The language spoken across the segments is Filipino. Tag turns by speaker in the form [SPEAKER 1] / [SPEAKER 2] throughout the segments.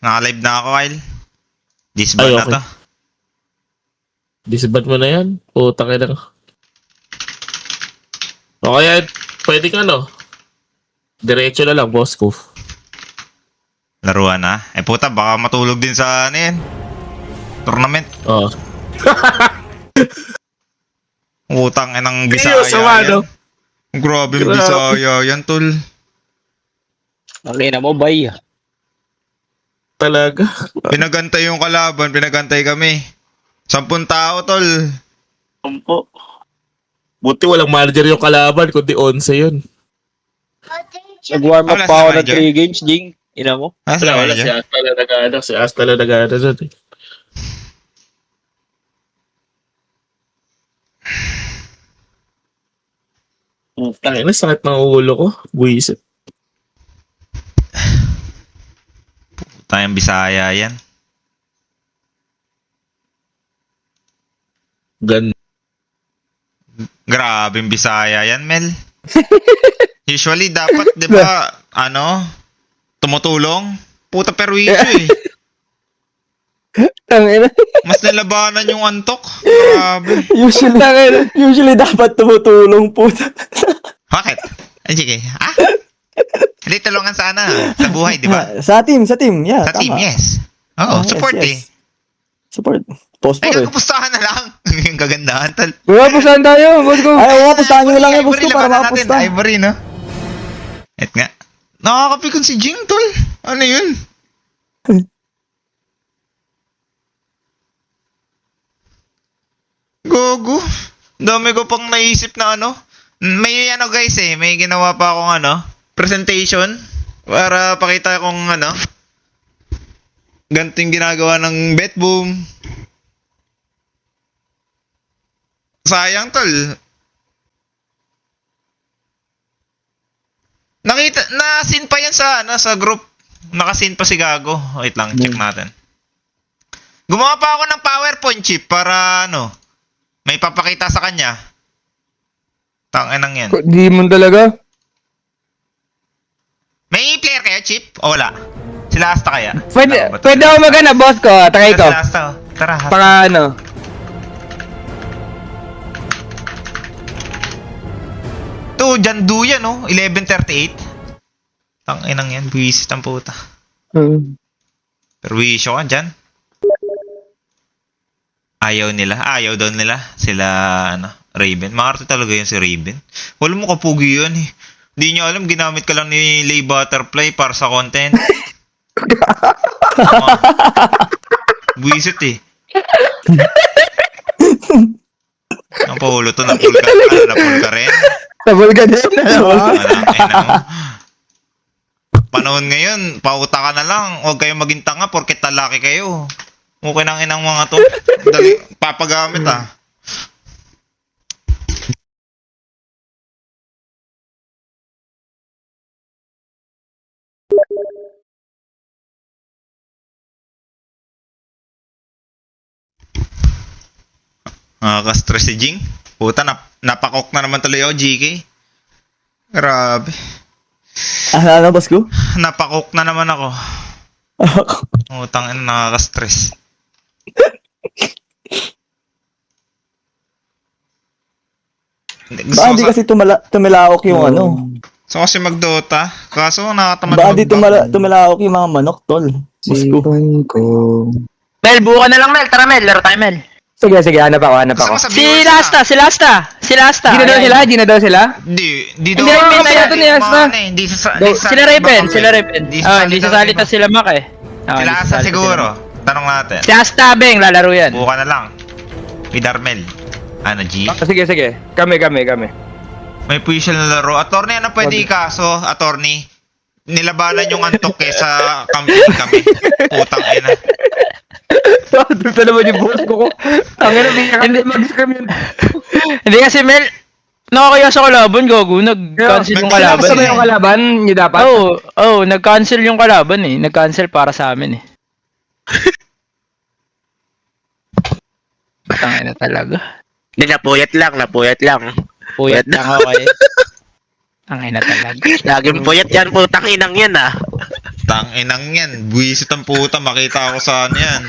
[SPEAKER 1] Naka-live na ako, Kyle. Disband
[SPEAKER 2] Ay,
[SPEAKER 1] na
[SPEAKER 2] okay.
[SPEAKER 1] to.
[SPEAKER 2] Disband mo na yan. Putang ina ka. O kaya, pwede ka no? Diretso na lang, boss ko.
[SPEAKER 1] Laruan na. Eh puta, baka matulog din sa ano yan. Tournament.
[SPEAKER 2] Oo.
[SPEAKER 1] Utang inang Bisaya
[SPEAKER 2] Seryoso ba,
[SPEAKER 1] yan.
[SPEAKER 2] no?
[SPEAKER 1] Grabe yung
[SPEAKER 2] Grabe.
[SPEAKER 1] Bisaya yan, tol.
[SPEAKER 3] Ang ina mo, bay.
[SPEAKER 2] Talaga.
[SPEAKER 1] Pinagantay yung kalaban, pinagantay kami. 10 tao, tol.
[SPEAKER 2] Sampo. Buti walang manager yung kalaban, kundi 11 yun.
[SPEAKER 3] Nag-warm up
[SPEAKER 1] Wala
[SPEAKER 3] pa
[SPEAKER 1] si
[SPEAKER 3] ako ng
[SPEAKER 1] manager?
[SPEAKER 3] 3 games, Jing. Ina mo.
[SPEAKER 1] Ah,
[SPEAKER 2] Wala,
[SPEAKER 1] sila
[SPEAKER 2] wala. Si
[SPEAKER 1] manager?
[SPEAKER 2] Asta na nag-ano. Si Asta na nag-ano dun eh. Tangina, sakit ng ulo ko. Buisit.
[SPEAKER 1] Tayong Bisaya yan.
[SPEAKER 2] Gan.
[SPEAKER 1] Grabe yung Bisaya yan, Mel. Usually, dapat, di ba, tumutulong? Puta perwisyo eh.
[SPEAKER 4] Tangina.
[SPEAKER 1] Mas nalabanan yung antok. Grabe.
[SPEAKER 4] Usually dapat tumutulong po.
[SPEAKER 1] Bakit? Ay, sige. Hindi, tulungan sana. Sa buhay, di ba?
[SPEAKER 4] Sa team, yeah.
[SPEAKER 1] Sa team,
[SPEAKER 4] tama.
[SPEAKER 1] yes. Oo,
[SPEAKER 4] Yes,
[SPEAKER 1] support
[SPEAKER 4] yes.
[SPEAKER 1] eh.
[SPEAKER 4] Support. Post
[SPEAKER 1] Ay,
[SPEAKER 4] po eh.
[SPEAKER 1] kakapustahan na lang. Yung kagandahan, tal.
[SPEAKER 5] Kuya, pusahan tayo, boss ko.
[SPEAKER 4] Ay, pustahan nyo lang yan, boss
[SPEAKER 1] Ivory,
[SPEAKER 4] ko, para
[SPEAKER 1] labanan natin.
[SPEAKER 4] makapusta.
[SPEAKER 1] Ivory, no? Et nga. Nakakapikon si Jing, tol. Ano yun? Gogo. Dami ko pang naisip na ano. May guys may ginawa pa akong presentation para pakita kong ganito yung ginagawa ng Bet Boom. Sayang tol. Nasin pa yan sa group. Nakasin pa si Gago. Wait lang, check natin. Gumawa pa ako ng PowerPoint chip para may papakita sa kanya. Tanginang yan.
[SPEAKER 5] Di mo talaga.
[SPEAKER 1] May player kaya chip? O wala? Sila Asta kaya?
[SPEAKER 5] Pwede ako magana, boss ko. Takay ko.
[SPEAKER 1] Sila Asta. Tara.
[SPEAKER 5] Paka ano.
[SPEAKER 1] To, Jandu yan 11:38. Tanginang yan. Buwisit ang puta. Perwisyo ka dyan. Ayaw daw nila. Sila, Raven. Maarte talaga yun si Raven. Wala mo kapugi yun eh. Hindi nyo alam, ginamit ka lang ni Lay Butterfly para sa content. Buwisit eh. Ang pahulo to, napul ka rin.
[SPEAKER 5] Tabol ka din.
[SPEAKER 1] Panahon ngayon, pauta ka na lang. Huwag kayong maging tanga porket lalaki kayo. Okay nang inang mga to. Dali, papagamit Nakaka-stress si Jing. Puta, napakok na naman tuloy ako, GK. Grabe.
[SPEAKER 4] Ano, boss ko?
[SPEAKER 1] Napakok na naman ako. Utang ina, nakaka-stress.
[SPEAKER 4] Baka di kasi tumilaok yung
[SPEAKER 1] So kasi mag-Dota, kaso nakatamad
[SPEAKER 4] Baka di
[SPEAKER 1] mag-back.
[SPEAKER 4] tumilaok yung mga manok, tol. Boss ko.
[SPEAKER 3] Mel, buka na lang, Mel. Tara, Mel. Laro tayo, Mel.
[SPEAKER 5] Sige, hanap ako.
[SPEAKER 1] Gusto mo sa
[SPEAKER 3] Si
[SPEAKER 1] viewers
[SPEAKER 3] Lasta, si Lasta. Si Lasta.
[SPEAKER 5] Di na daw sila?
[SPEAKER 1] Di daw.
[SPEAKER 5] Hindi, may kaya to ni Asta.
[SPEAKER 1] Hindi sa
[SPEAKER 3] Sila Raven, sila Raven. Hindi sasalita sila Mac eh.
[SPEAKER 1] Sila Asta siguro. Tanong natin.
[SPEAKER 3] Si Asta, Beng, lalaro yan.
[SPEAKER 1] Buka na lang. With Armel. G?
[SPEAKER 5] Sige. Kami.
[SPEAKER 1] May puwisal na laro. Attorney, ano pwede ikaso? Attorney, nilabanan yung antok sa campaign kami. Putang ina.
[SPEAKER 5] Doon naman yung boss ko. Tangina, hindi mag-scam yun.
[SPEAKER 3] Hindi kasi Mel, nakakaya sa kalaban, gago. Nag-cancel yung kalaban.
[SPEAKER 5] Kasama yung kalaban, nyo dapat.
[SPEAKER 3] Oo, nag-cancel yung kalaban eh. Nag-cancel para sa amin eh. Tangina talaga.
[SPEAKER 6] Hindi, napuyat lang.
[SPEAKER 3] Puyat lang ako eh. Tangina talaga.
[SPEAKER 6] Laging puyat yan, putang inang yan ah.
[SPEAKER 1] Tanginang yan. Buwisit ang puta. Makita ako sa ano yan.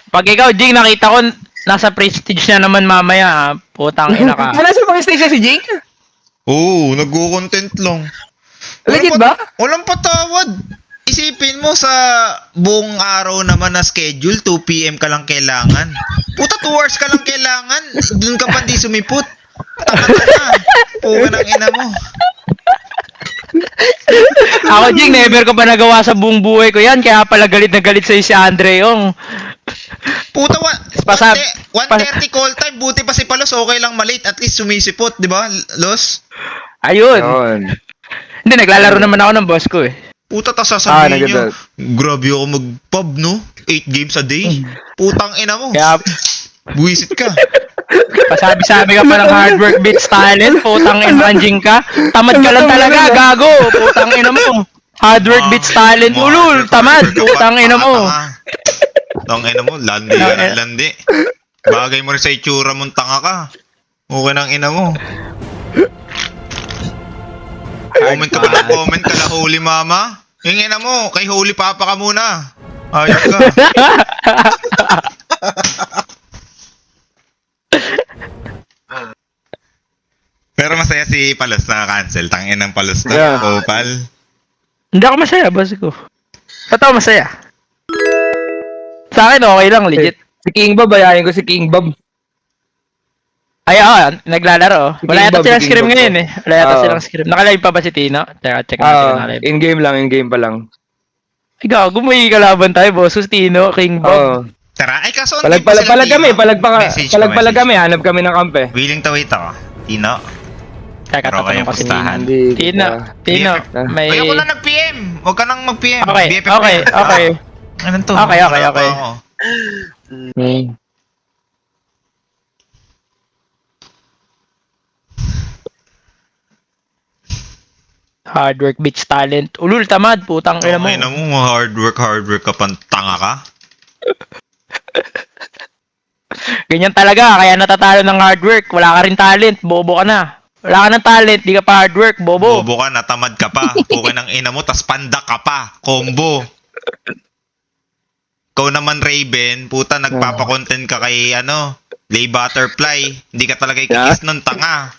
[SPEAKER 3] Pag ikaw, Jing, nakita ko, nasa prestige na naman mamaya, putang ina ka.
[SPEAKER 5] Ano sa mga station si Jake?
[SPEAKER 1] Oo, nag-content lang.
[SPEAKER 5] Legit ba?
[SPEAKER 1] Walang patawad. Isipin mo sa buong araw naman na schedule, 2 PM ka lang kailangan. Puta, 2 hours ka lang kailangan. Doon ka pa di sumipot. Tanga-tanga. Puga ng ina mo.
[SPEAKER 3] Ako, Jing, never ko pa nagawa sa buong buhay ko yan, kaya pala galit na galit sa'yo si Andre yung.
[SPEAKER 1] Puta,
[SPEAKER 3] Pasab-
[SPEAKER 1] 1:30 call time. Buti pa si Palos, okay lang malate. At least sumisipot, di ba, Los?
[SPEAKER 3] Ayun.
[SPEAKER 5] Yun.
[SPEAKER 3] Hindi, naglalaro naman ako ng boss ko eh.
[SPEAKER 1] Puta, tas sasabihin nyo,
[SPEAKER 5] naganda.
[SPEAKER 1] grabe ako mag-pub, no? 8 games a day. Putang ina mo.
[SPEAKER 3] Kaya,
[SPEAKER 1] Buwisit ka.
[SPEAKER 3] pasabi-sabi ka pa ng hard work beats talent, putang ina Jing ka. Tamad ka lang talaga, gago. Putang ina mo. Hard work beats talent, ulul. Tamad, putang ina mo.
[SPEAKER 1] Tang ina mo, landi ka ng landi. Bagay mo rin sa itsura mong tanga ka. Okay ng ina mo. Comment ka ba ng comment ka na Holy Mama? Yung ina mo, kay Holy Papa ka muna. Ayos ka. Pero masaya si Palos na cancel. Tangin ng Palos na.
[SPEAKER 5] Yeah.
[SPEAKER 1] Opal.
[SPEAKER 3] Hindi ako masaya, boss ko. Totoo masaya. Sa akin, okay lang, legit.
[SPEAKER 5] Si King Bob, ayayin ko si King Bob.
[SPEAKER 3] Ay, naglalaro.
[SPEAKER 5] Si
[SPEAKER 3] Wala
[SPEAKER 5] King
[SPEAKER 3] yata
[SPEAKER 5] Bob,
[SPEAKER 3] silang
[SPEAKER 5] si King
[SPEAKER 3] scrim
[SPEAKER 5] Bob
[SPEAKER 3] ngayon
[SPEAKER 5] po.
[SPEAKER 3] eh. Wala yata
[SPEAKER 5] Oo.
[SPEAKER 3] silang scrim. Nakalive pa ba si Tino? Teka, check natin kung nakalive.
[SPEAKER 5] In-game lang, in-game pa lang.
[SPEAKER 3] Ay, gago, may kalaban tayo, boss. Tino, King Bob.
[SPEAKER 5] Oo.
[SPEAKER 1] Tara, ay kaso
[SPEAKER 5] Palag kami,
[SPEAKER 1] Message
[SPEAKER 5] palag kami, hanap kami ng kampe.
[SPEAKER 1] Willing to wait ako. Tino.
[SPEAKER 3] Teka,
[SPEAKER 1] Pero
[SPEAKER 3] tatanong
[SPEAKER 1] kayo
[SPEAKER 3] ko si
[SPEAKER 1] pustahan.
[SPEAKER 3] Tino. Tino, Tino, may...
[SPEAKER 1] Ayoko lang nag-PM. Huwag ka nang mag-PM.
[SPEAKER 3] Okay,
[SPEAKER 1] BFF
[SPEAKER 3] okay,
[SPEAKER 1] na.
[SPEAKER 3] okay.
[SPEAKER 1] Anong to?
[SPEAKER 3] Okay, okay,
[SPEAKER 1] Wala pa
[SPEAKER 3] okay.
[SPEAKER 1] ako.
[SPEAKER 3] Hard work beats talent. Ulul, tamad, putang ina mo.
[SPEAKER 1] Ay na mo, hard work ka pang tanga ka.
[SPEAKER 3] Ganyan talaga, kaya natatalo ng hard work. Wala ka rin talent, bobo ka na. Wala ka ng talent, di ka pa hard work, bobo.
[SPEAKER 1] Bobo ka, natamad ka pa. Pukin ng ina mo, tas pandak ka pa. Combo. Ikaw naman, Raven, puta, nagpapakontent ka kay, Lay Butterfly. Hindi ka talaga ikikis nun, tanga.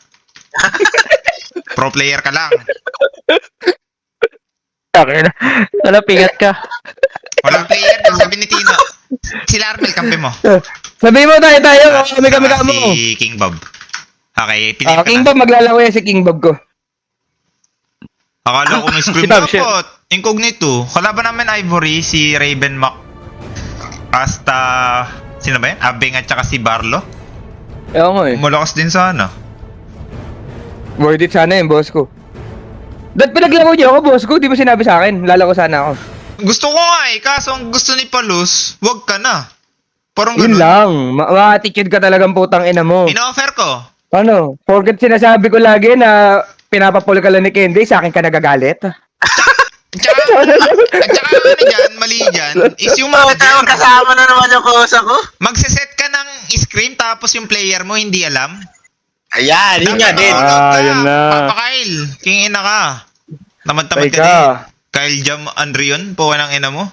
[SPEAKER 1] Pro player ka lang.
[SPEAKER 3] Nalapingat ka.
[SPEAKER 1] Walang player, sabi ni Tino. Si Larmel, kampi mo.
[SPEAKER 5] Sabihin mo tayo, kami
[SPEAKER 1] Saka
[SPEAKER 5] mo.
[SPEAKER 1] Si King Bob. Okay, pinip ka
[SPEAKER 5] King
[SPEAKER 1] na.
[SPEAKER 5] Bob, maglalaro yan si King Bob ko.
[SPEAKER 1] Akala ko may scream
[SPEAKER 3] Si Bob,
[SPEAKER 1] dapat. Incognito. Kalaban namin Ivory, si Raven Mac. Hasta, sino ba yun? Abeng at saka si Barlo.
[SPEAKER 5] Ewan ko eh.
[SPEAKER 1] Malakas din sana.
[SPEAKER 5] Worth it sana yung boss ko. Dahil pinaglaro niyo ako, boss ko. Di ba sinabi sa akin? Lalako sana ako.
[SPEAKER 1] Gusto ko nga eh, kaso ang gusto ni Palus, wag ka na. Parang
[SPEAKER 5] Yun
[SPEAKER 1] ganun.
[SPEAKER 5] lang. Ma-attitude ka talagang putang ina mo.
[SPEAKER 1] Ina-offer ko.
[SPEAKER 5] Ano? Porket sinasabi ko lagi na pinapapul ka lang ni Candy, sa akin ka nagagalit.
[SPEAKER 1] At saka ano dyan, mali dyan, is yung
[SPEAKER 6] Tawag kasama na naman yung kosa ko.
[SPEAKER 1] magsiset ka ng screen tapos yung player mo hindi alam.
[SPEAKER 6] Ayan, yun nga din.
[SPEAKER 5] Yun na.
[SPEAKER 1] Papa Kyle, king ina ka. Tamad-tamad
[SPEAKER 5] Tay
[SPEAKER 1] ka din.
[SPEAKER 5] ka.
[SPEAKER 1] Kyle Jam Andrion, po ng ina mo.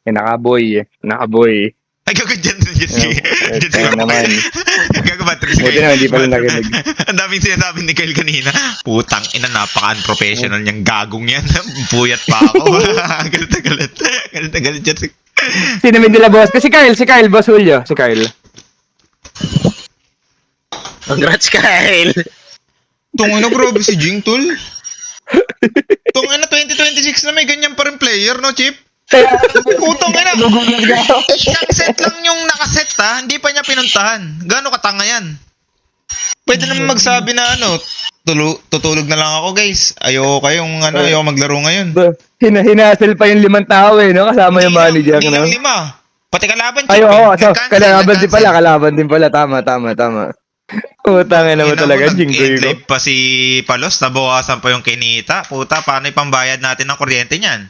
[SPEAKER 5] Nakaboy. Nakaboy.
[SPEAKER 1] Ay, gagod dyan sa Jetski. Jetski
[SPEAKER 5] tayo naman.
[SPEAKER 1] Gagod ba, Tris?
[SPEAKER 5] Buti naman, di pa rin nakinig.
[SPEAKER 1] Ang daming sinasabi ni Kyle kanina. Putang ina, napaka-unprofessional niyang gagong yan. Puyat pa ako. Galit na galit. Galit na galit, Jetski.
[SPEAKER 5] Sinamin nila boss. Si Kyle, boss Julio. Si Kyle.
[SPEAKER 6] Congrats, Kyle.
[SPEAKER 1] Tungina, grabe si Jing, tol. Tungina, 2026 na may ganyan pa rin player, no, Chip? Putong ina. Isang set lang yung nakaset, ha? Hindi pa niya pinuntahan. Gano'ng katanga yan? Pwede naman magsabi na, tutulog na lang ako, guys. Ayoko kayong, ayoko maglaro ngayon.
[SPEAKER 5] Hinasel pa yung 5 tao eh, no? Kasama yung manager.
[SPEAKER 1] Hindi
[SPEAKER 5] No?
[SPEAKER 1] lang 5. Pati kalaban, Chip.
[SPEAKER 5] Ay, oo. So,
[SPEAKER 1] Nag-cancel.
[SPEAKER 5] kalaban din pala. Tama. Utangin naman talaga, Jingo
[SPEAKER 1] Nag-live pa si Palos, nabawasan pa yung kinita. Puta, paano ipambayad natin ng kuryente niyan?